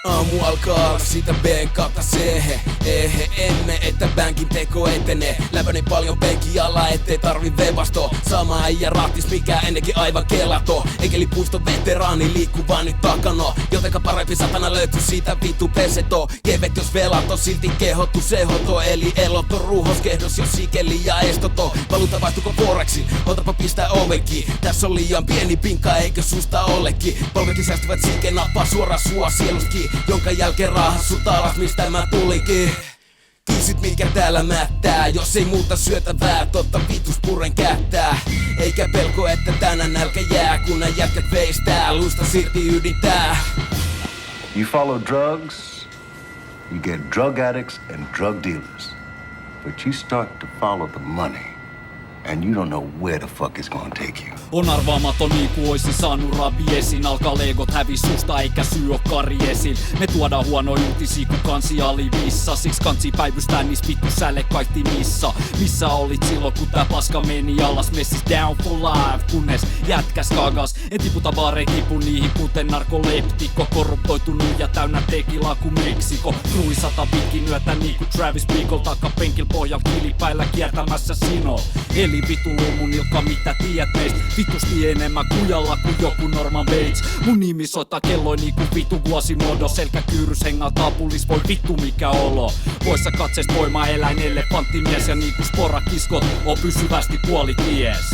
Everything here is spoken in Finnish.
Aamu alkaa siitä B:n kautta C-he. Emme, että bänkin teko etenee. Läpäni paljon penki alla, ettei tarvi vevasto. Sama äijä rattis, mikä ennenkin aivan kelato. Enkeli puiston veteraani liikkuu vaan nyt takano. Jotenka parempi satana löytyy siitä vittu peseto. Kevet jos velato, silti kehottu sehoto. Eli elotto, ruuhoskehdos jos sikeli ja estoto. Valuta vaihtuko foreksi, otapa pistää ovenkin. Tässä on liian pieni pinkka, eikö susta olekin. Polvekin säästyvät silke nappaa suoraan sua sieluski. Jonka jälkeen raahas sut alas, mistä mä tulinkin. Kysyt mikä täällä mättää, jos ei muuta syötävää, totta vitus purren kättää. Eikä pelko, että tänään nälkä jää, kun nää jätkät veistää, luusta sirti ydintää. You follow drugs, you get drug addicts and drug dealers. But you start to follow the money, and you don't know where the fuck it's gonna take you. On arvaamaton niinku oisin saanut rabiesin. Alkaa legot hävis susta eikä syy oo kariesin. Me tuodaan huonoja uutisia kun kansi alivissa. Siksi kansi päivystää niis vittu sälle kaikti missä. Missä olit silloin kun tää paska meni alas? Messis down for life kunnes jätkäs kagas. En tiputa vaan ei tipu niihin kuten narkoleptikko. Korruptoitunut ja täynnä tekilaa ku Meksiko. Kruisata pitkin yötä niinku Travis Bickle. Takapenkil pohjan kilipäillä kiertämässä sino. Eli vitu lumun ilka mitä tiedät meistä. Vitusti enemmän kujalla kuin joku Norman Bates. Mun nimi soittaa kelloi niinku vitu Quasimodo. Selkäkyyrys hengaa tapulis, voi vittu mikä olo. Voissa katseesta voima eläin elefanttimies ja niinku sporakiskot on pysyvästi puolities.